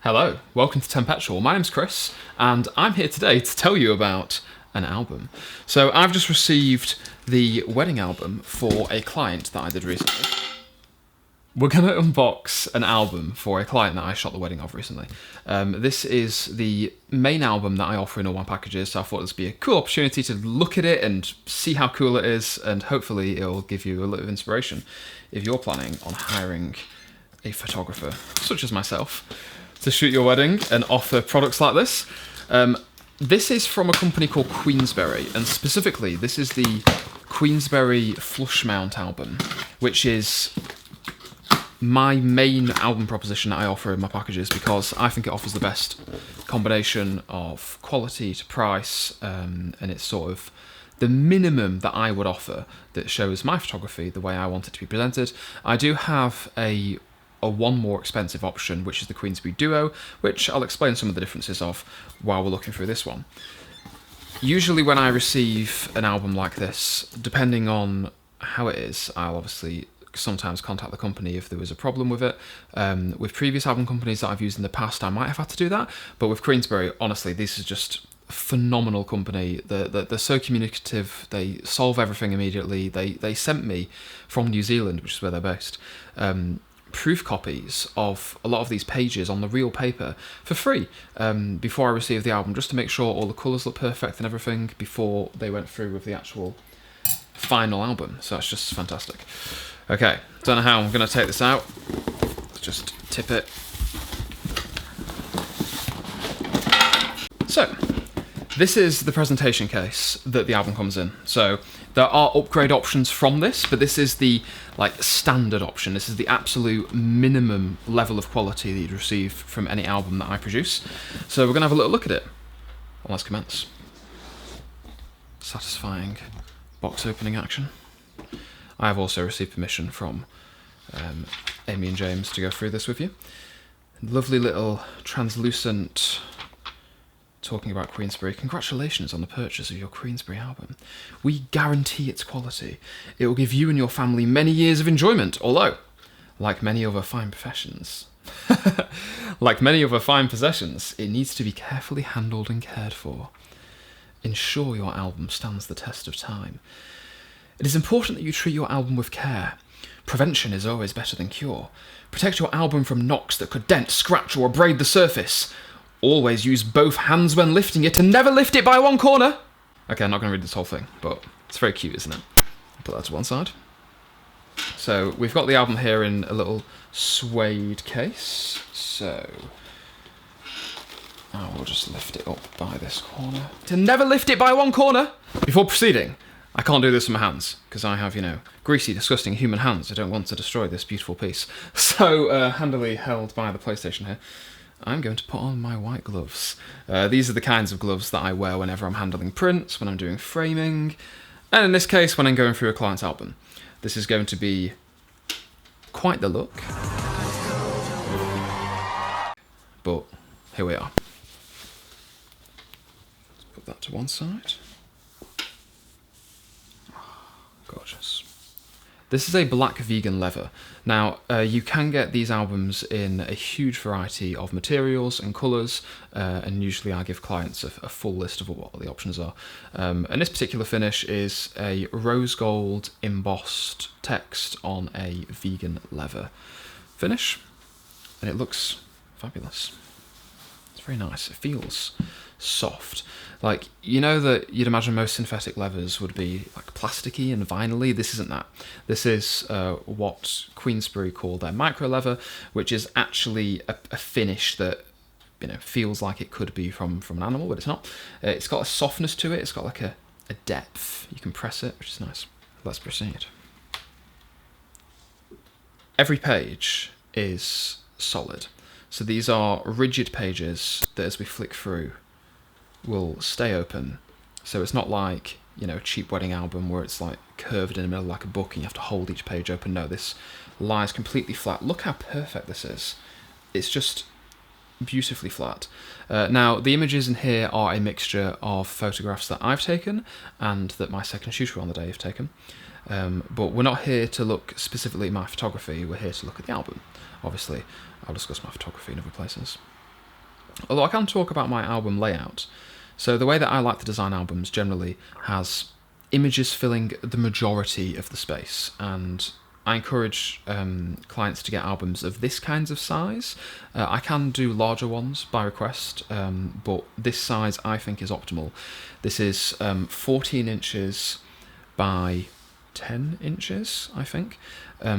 Hello, welcome to Tempetual. My name's Chris, and I'm here today to tell you about an album. So I've just received the wedding album for a client that I did recently. We're going to unbox an album for a client that I shot the wedding of recently. This is the main album that I offer in all my packages, so I thought this would be a cool opportunity to look at it and see how cool it is, and hopefully it'll give you a little inspiration if you're planning on hiring a photographer, such as myself, to shoot your wedding and offer products like this. This is from a company called Queensberry, and specifically this is the Queensberry Flushmount album, which is my main album proposition that I offer in my packages because I think it offers the best combination of quality to price, and it's sort of the minimum that I would offer that shows my photography the way I want it to be presented. I do have a one more expensive option, which is the Queensberry Duo, which I'll explain some of the differences of while we're looking through this one. Usually when I receive an album like this, depending on how it is, I'll obviously sometimes contact the company if there was a problem with it. With previous album companies that I've used in the past, I might have had to do that, but with Queensberry, honestly, this is just a phenomenal company. They're so communicative, they solve everything immediately. They sent me from New Zealand, which is where they're based, proof copies of a lot of these pages on the real paper for free before I received the album, just to make sure all the colours look perfect and everything before they went through with the actual final album. So it's just fantastic. Okay, don't know how I'm going to take this out. Let's just tip it. So, this is the presentation case that the album comes in. So there are upgrade options from this, but this is the standard option. This is the absolute minimum level of quality that you'd receive from any album that I produce. So we're going to have a little look at it. Well, let's commence. Satisfying box opening action. I have also received permission from Amy and James to go through this with you. Lovely little translucent, talking about Queensberry. Congratulations on the purchase of your Queensberry album. We guarantee its quality. It will give you and your family many years of enjoyment, although, like many other fine possessions, it needs to be carefully handled and cared for. Ensure your album stands the test of time. It is important that you treat your album with care. Prevention is always better than cure. Protect your album from knocks that could dent, scratch, or abrade the surface. Always use both hands when lifting it and never lift it by one corner. Okay, I'm not going to read this whole thing, but it's very cute, isn't it? I'll put that to one side. So we've got the album here in a little suede case. So I will just lift it up by this corner. To never lift it by one corner. Before proceeding, I can't do this with my hands because I have, greasy, disgusting human hands. I don't want to destroy this beautiful piece. So handily held by the PlayStation here, I'm going to put on my white gloves. These are the kinds of gloves that I wear whenever I'm handling prints, when I'm doing framing, and in this case, when I'm going through a client's album. This is going to be quite the look. But here we are. Let's put that to one side. Gorgeous. This is a black vegan leather. Now, you can get these albums in a huge variety of materials and colours, and usually I give clients a full list of what the options are. And this particular finish is a rose gold embossed text on a vegan leather finish, and it looks fabulous. It's very nice. It feels soft. That you'd imagine most synthetic leathers would be plasticky and vinyl-y. This isn't that. This is what Queensberry call their micro leather, which is actually a finish that feels like it could be from an animal, but it's not. It's got a softness to it. It's got a depth. You can press it, which is nice. Let's proceed. Every page is solid. So these are rigid pages that as we flick through will stay open. So it's not like, a cheap wedding album where it's curved in the middle like a book and you have to hold each page open. No, this lies completely flat. Look how perfect this is. It's just beautifully flat. Now, the images in here are a mixture of photographs that I've taken and that my second shooter on the day have taken. But we're not here to look specifically at my photography, we're here to look at the album. Obviously, I'll discuss my photography in other places. Although I can talk about my album layout. So the way that I like to design albums generally has images filling the majority of the space, and I encourage clients to get albums of this kinds of size. I can do larger ones by request, but this size I think is optimal. This is 14 inches by 10 inches, I think,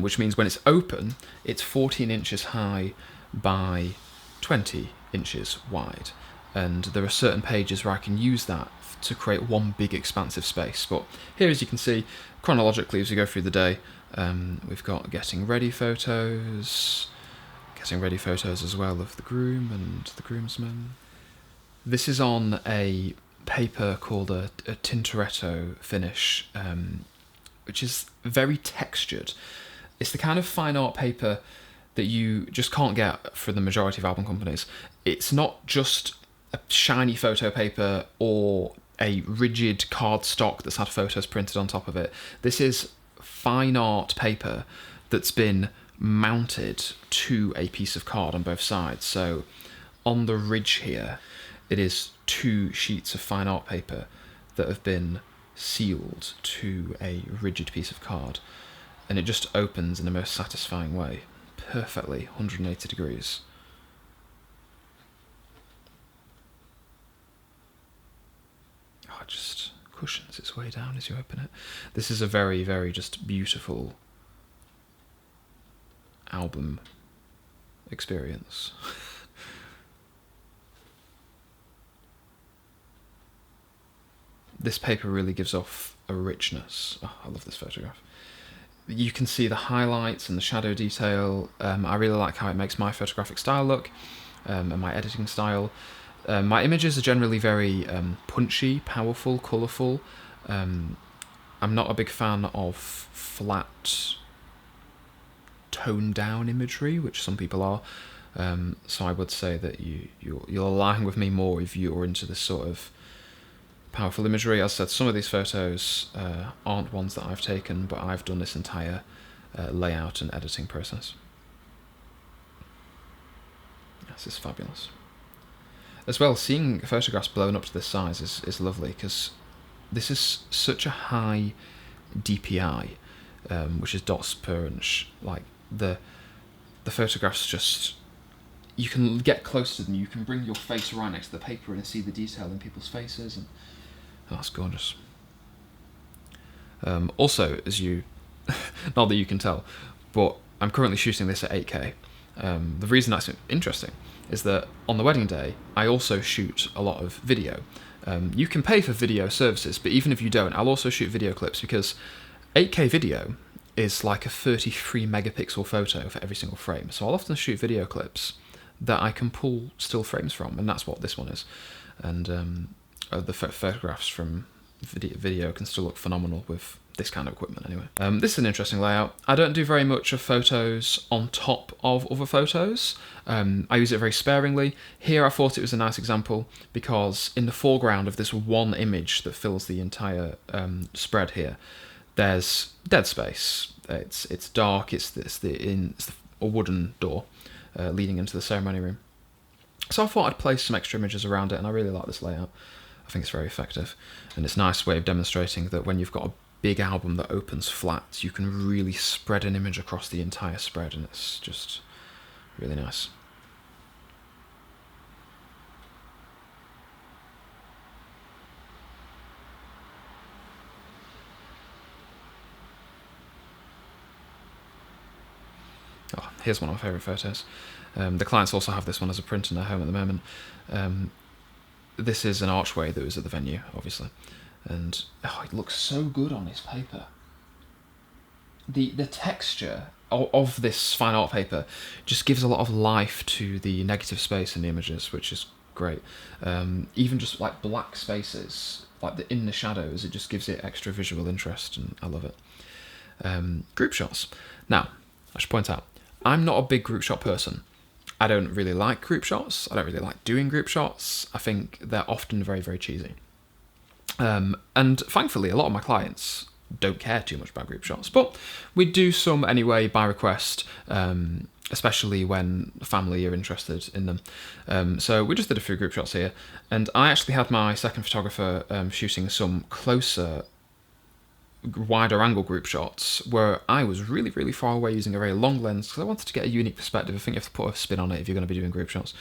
which means when it's open, it's 14 inches high by 20 inches wide. And there are certain pages where I can use that to create one big expansive space. But here, as you can see, chronologically, as we go through the day, we've got getting ready photos as well of the groom and the groomsmen. This is on a paper called a Tintoretto finish, which is very textured. It's the kind of fine art paper that you just can't get for the majority of album companies. It's not just a shiny photo paper or a rigid cardstock that's had photos printed on top of it. This is fine art paper that's been mounted to a piece of card on both sides. So on the ridge here, it is 2 sheets of fine art paper that have been sealed to a rigid piece of card, and it just opens in the most satisfying way, perfectly 180 degrees. Oh, it just cushions its way down as you open it. This is a very, very just beautiful album experience. This paper really gives off a richness. Oh, I love this photograph. You can see the highlights and the shadow detail. I really like how it makes my photographic style look, and my editing style. My images are generally very punchy, powerful, colourful. I'm not a big fan of flat, toned down imagery, which some people are. So I would say that you'll align with me more if you're into this sort of powerful imagery. As I said, some of these photos aren't ones that I've taken, but I've done this entire layout and editing process. This is fabulous. As well, seeing photographs blown up to this size is lovely, because this is such a high DPI, which is dots per inch. Like the photographs just, you can get close to them, you can bring your face right next to the paper and see the detail in people's faces, and oh, that's gorgeous. Also, as you, not that you can tell, but I'm currently shooting this at 8K. The reason that's interesting is that on the wedding day, I also shoot a lot of video. You can pay for video services, but even if you don't, I'll also shoot video clips, because 8K video is like a 33 megapixel photo for every single frame. So I'll often shoot video clips that I can pull still frames from, and that's what this one is. And the photographs from video can still look phenomenal with this kind of equipment anyway. This is an interesting layout. I don't do very much of photos on top of other photos. I use it very sparingly. Here I thought it was a nice example because in the foreground of this one image that fills the entire spread here, there's dead space. It's dark. It's a wooden door leading into the ceremony room. So I thought I'd place some extra images around it, and I really like this layout. I think it's very effective, and it's a nice way of demonstrating that when you've got a big album that opens flat, you can really spread an image across the entire spread, and it's just really nice. Oh, here's one of my favourite photos. The clients also have this one as a print in their home at the moment. This is an archway that was at the venue, obviously, and oh, it looks so good on this paper. The texture of this fine art paper just gives a lot of life to the negative space in the images, which is great. Even just like black spaces, like in the shadows, it just gives it extra visual interest, and I love it. Group shots. Now, I should point out, I'm not a big group shot person. I don't really like group shots. I don't really like doing group shots. I think they're often very, very cheesy. And thankfully, a lot of my clients don't care too much about group shots, but we do some anyway by request, especially when family are interested in them. So we just did a few group shots here, and I actually had my second photographer shooting some closer, wider angle group shots where I was really, really far away using a very long lens because I wanted to get a unique perspective. I think you have to put a spin on it if you're going to be doing group shots.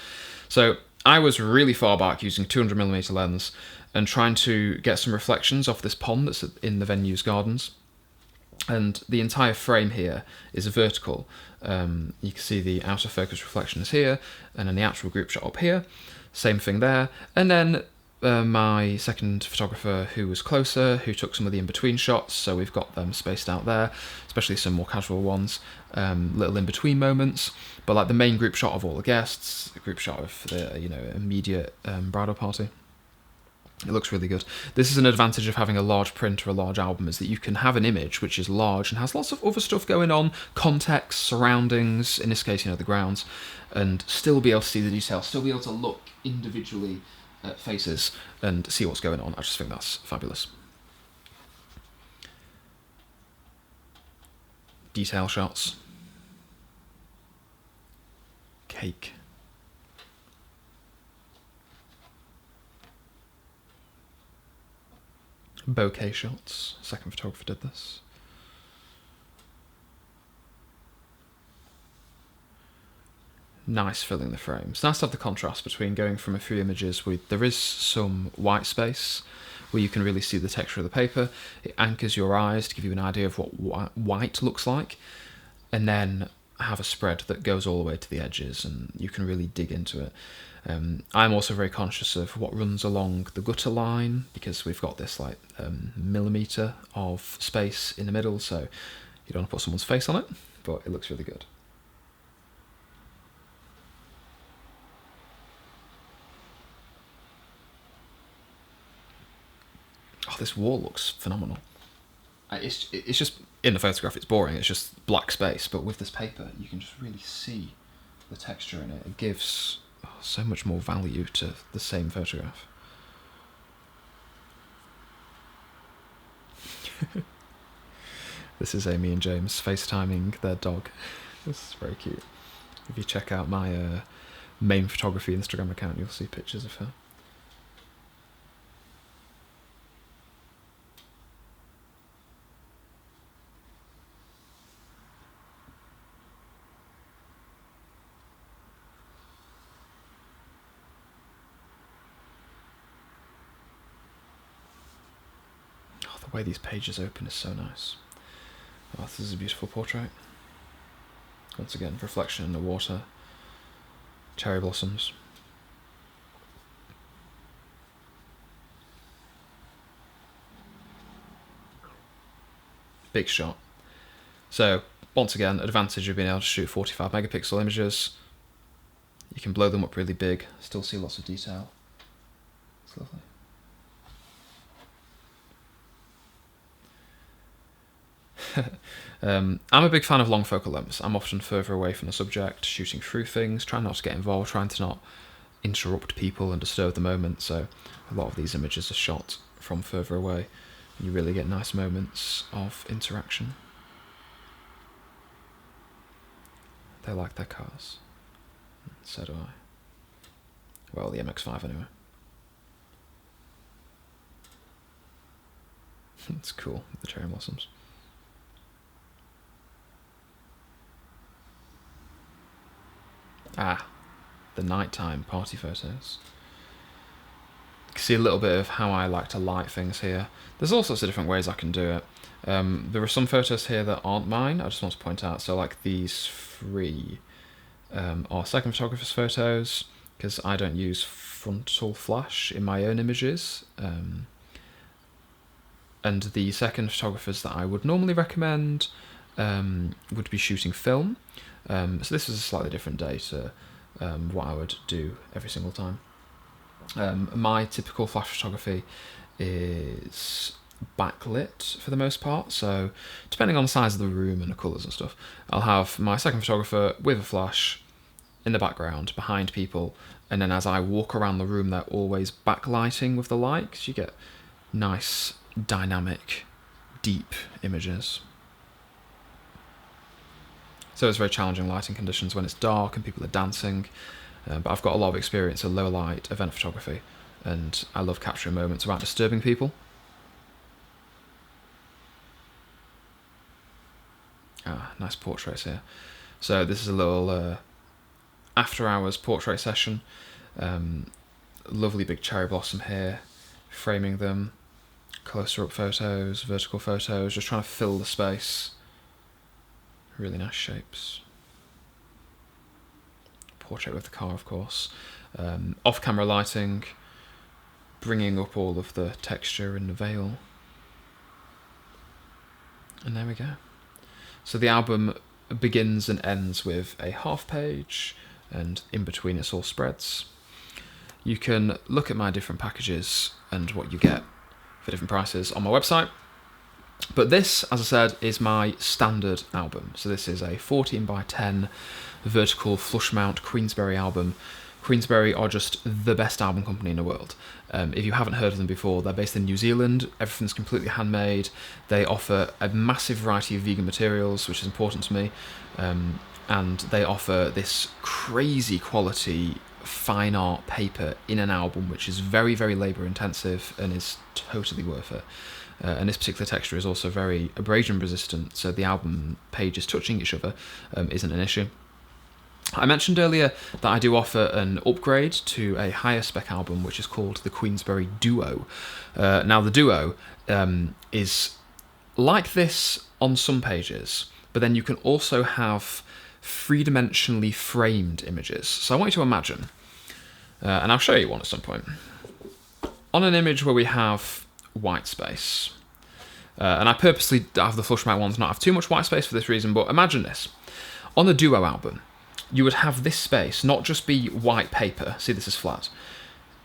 So I was really far back using 200mm lens and trying to get some reflections off this pond that's in the venue's gardens. And the entire frame here is vertical. You can see the outer focus reflections here, and then the actual group shot up here. Same thing there. And then my second photographer, who was closer, who took some of the in-between shots, so we've got them spaced out there, especially some more casual ones, little in-between moments. But like the main group shot of all the guests, a group shot of the immediate bridal party. It looks really good. This is an advantage of having a large print or a large album, is that you can have an image which is large and has lots of other stuff going on, context, surroundings, in this case, the grounds, and still be able to see the detail, still be able to look individually at faces and see what's going on. I just think that's fabulous. Detail shots. Cake. Bouquet shots. Second photographer did this. Nice filling the frame. It's nice to have the contrast between going from a few images where there is some white space where you can really see the texture of the paper. It anchors your eyes to give you an idea of what white looks like, and then have a spread that goes all the way to the edges and you can really dig into it. I'm also very conscious of what runs along the gutter line because we've got this like millimetre of space in the middle, so you don't want to put someone's face on it, but it looks really good. Oh, this wall looks phenomenal. It's just, in the photograph it's boring, it's just black space, but with this paper you can just really see the texture in it. It gives so much more value to the same photograph. This is Amy and James FaceTiming their dog. This is very cute. If you check out my main photography Instagram account, you'll see pictures of her. The way these pages open is so nice. Oh, this is a beautiful portrait. Once again, reflection in the water, cherry blossoms. Big shot. So, once again, advantage of being able to shoot 45 megapixel images. You can blow them up really big, still see lots of detail. It's lovely. I'm a big fan of long focal lengths. I'm often further away from the subject, shooting through things, trying not to get involved, trying to not interrupt people and disturb the moment, so a lot of these images are shot from further away and you really get nice moments of interaction. They like their cars. So do I. Well, the MX-5 anyway. It's cool, the cherry blossoms. Ah, the nighttime party photos. You can see a little bit of how I like to light things here. There's all sorts of different ways I can do it. There are some photos here that aren't mine, I just want to point out. So like these three are second photographer's photos, because I don't use frontal flash in my own images. And the second photographers that I would normally recommend would be shooting film. So this is a slightly different day to what I would do every single time. My typical flash photography is backlit for the most part, so depending on the size of the room and the colours and stuff, I'll have my second photographer with a flash in the background behind people, and then as I walk around the room they're always backlighting with the light, 'cause you get nice dynamic deep images. So it's very challenging lighting conditions when it's dark and people are dancing, but I've got a lot of experience in low light event photography, and I love capturing moments without disturbing people. Nice portraits here. So this is a little after hours portrait session. Lovely big cherry blossom here, framing them, closer up photos, vertical photos, just trying to fill the space. Really nice shapes. Portrait with the car, of course. Off-camera lighting, bringing up all of the texture in the veil. And there we go. So the album begins and ends with a half page, and in between it's all spreads. You can look at my different packages and what you get for different prices on my website. But this, as I said, is my standard album. So this is a 14x10 vertical Flushmount Queensberry album. Queensberry are just the best album company in the world. If you haven't heard of them before, they're based in New Zealand. Everything's completely handmade. They offer a massive variety of vegan materials, which is important to me. And they offer this crazy quality fine art paper in an album, which is very, very labour intensive and is totally worth it. And this particular texture is also very abrasion resistant, so the album pages touching each other isn't an issue. I mentioned earlier that I do offer an upgrade to a higher spec album, which is called the Queensberry Duo. Now the Duo is like this on some pages, but then you can also have three-dimensionally framed images. So I want you to imagine, and I'll show you one at some point, on an image where we have white space, and I purposely have the Flushmount ones not have too much white space for this reason, but imagine this. On the Duo album, you would have this space not just be white paper, see this is flat,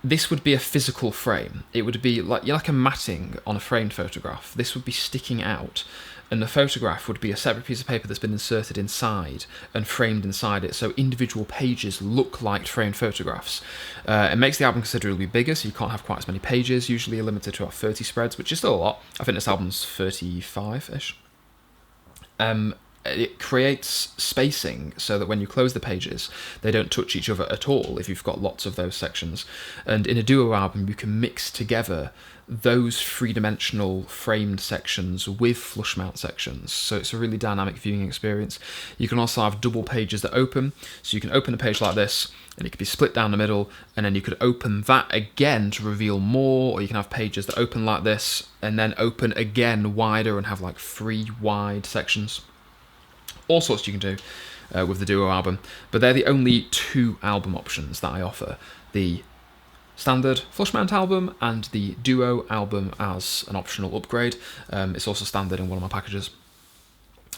this would be a physical frame. It would be like a matting on a framed photograph. This would be sticking out, and the photograph would be a separate piece of paper that's been inserted inside and framed inside it, so individual pages look like framed photographs. It makes the album considerably bigger, so you can't have quite as many pages. Usually you're limited to about 30 spreads, which is still a lot. I think this album's 35-ish. It creates spacing so that when you close the pages, they don't touch each other at all if you've got lots of those sections. And in a Duo album, you can mix together those three-dimensional framed sections with flush mount sections, so it's a really dynamic viewing experience. You can also have double pages that open, so you can open a page like this and it could be split down the middle, and then you could open that again to reveal more, or you can have pages that open like this and then open again wider and have like 3 wide sections. All sorts you can do with the Duo album, but they're the only 2 album options that I offer. The standard Flushmount album and the Duo album as an optional upgrade. It's also standard in one of my packages.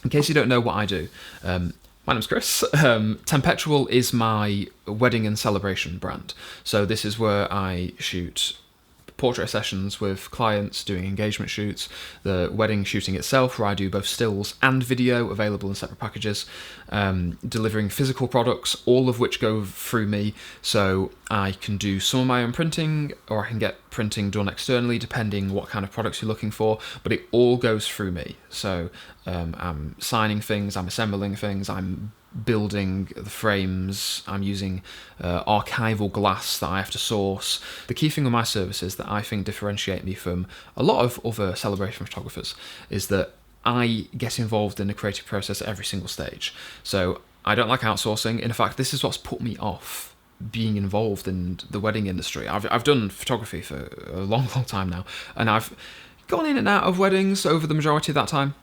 In case you don't know what I do, my name's Chris. Tempetual is my wedding and celebration brand. So this is where I shoot portrait sessions with clients, doing engagement shoots, the wedding shooting itself, where I do both stills and video, available in separate packages, delivering physical products, all of which go through me, so I can do some of my own printing, or I can get printing done externally, depending what kind of products you're looking for, but it all goes through me. So I'm signing things, I'm assembling things, I'm building the frames, I'm using archival glass that I have to source. The key thing with my services that I think differentiate me from a lot of other celebration photographers is that I get involved in the creative process at every single stage. So I don't like outsourcing. In fact, this is what's put me off being involved in the wedding industry. I've done photography for a long, long time now, and I've gone in and out of weddings over the majority of that time.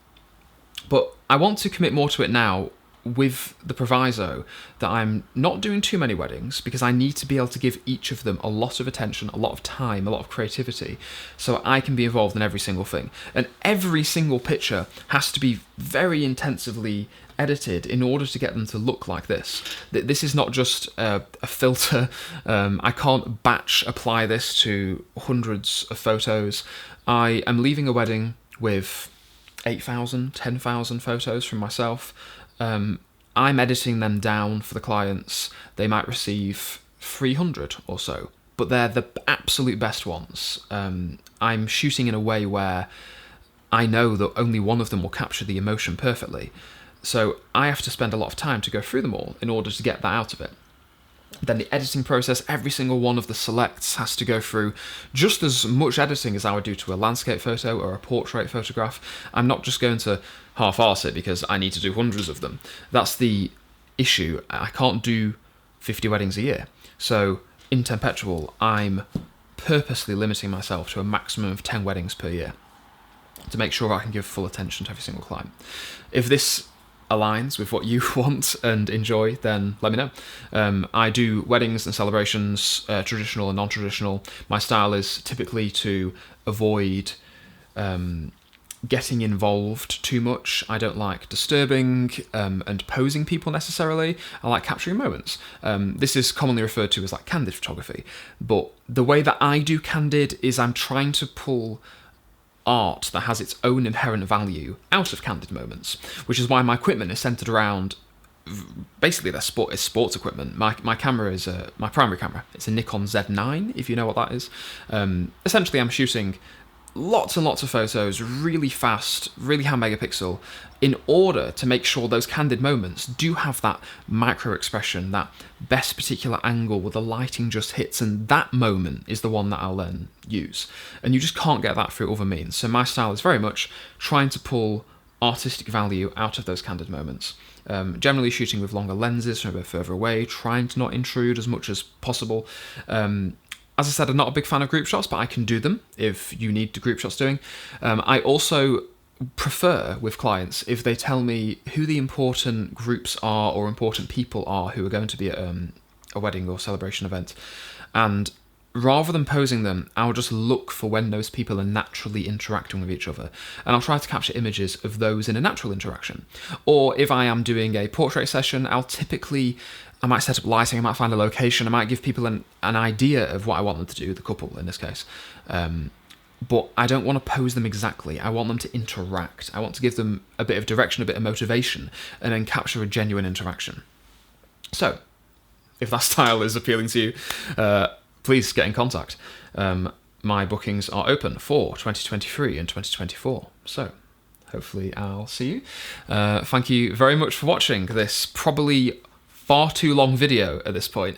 But I want to commit more to it now, with the proviso that I'm not doing too many weddings, because I need to be able to give each of them a lot of attention, a lot of time, a lot of creativity, so I can be involved in every single thing. And every single picture has to be very intensively edited in order to get them to look like this. This is not just a filter. I can't batch apply this to hundreds of photos. I am leaving a wedding with 8,000, 10,000 photos from myself. I'm editing them down for the clients. They might receive 300 or so, but they're the absolute best ones. I'm shooting in a way where I know that only one of them will capture the emotion perfectly. So I have to spend a lot of time to go through them all in order to get that out of it. Then the editing process, every single one of the selects has to go through just as much editing as I would do to a landscape photo or a portrait photograph. I'm not just going to half-arse it because I need to do hundreds of them. That's the issue. I can't do 50 weddings a year. So in Tempetual, I'm purposely limiting myself to a maximum of 10 weddings per year to make sure I can give full attention to every single client. If this aligns with what you want and enjoy, then let me know. I do weddings and celebrations, traditional and non-traditional. My style is typically to avoid getting involved too much. I don't like disturbing and posing people necessarily. I like capturing moments. This is commonly referred to as like candid photography, but the way that I do candid is I'm trying to pull art that has its own inherent value out of candid moments, which is why my equipment is centered around basically their sports equipment. My camera is my primary camera. It's a Nikon Z9, if you know what that is. Essentially, I'm shooting lots and lots of photos, really fast, really high megapixel, in order to make sure those candid moments do have that micro expression, that best particular angle where the lighting just hits, and that moment is the one that I'll then use. And you just can't get that through other means. So my style is very much trying to pull artistic value out of those candid moments. Generally shooting with longer lenses from a bit further away, trying to not intrude as much as possible. As I said, I'm not a big fan of group shots, but I can do them if you need the group shots doing. I also prefer with clients if they tell me who the important groups are or important people are who are going to be at a wedding or celebration event. And rather than posing them, I'll just look for when those people are naturally interacting with each other. And I'll try to capture images of those in a natural interaction. Or if I am doing a portrait session, I might set up lighting, I might find a location, I might give people an idea of what I want them to do, the couple in this case. But I don't want to pose them exactly. I want them to interact. I want to give them a bit of direction, a bit of motivation, and then capture a genuine interaction. So, if that style is appealing to you, please get in contact. My bookings are open for 2023 and 2024. So, hopefully I'll see you. Thank you very much for watching this probably far too long video at this point.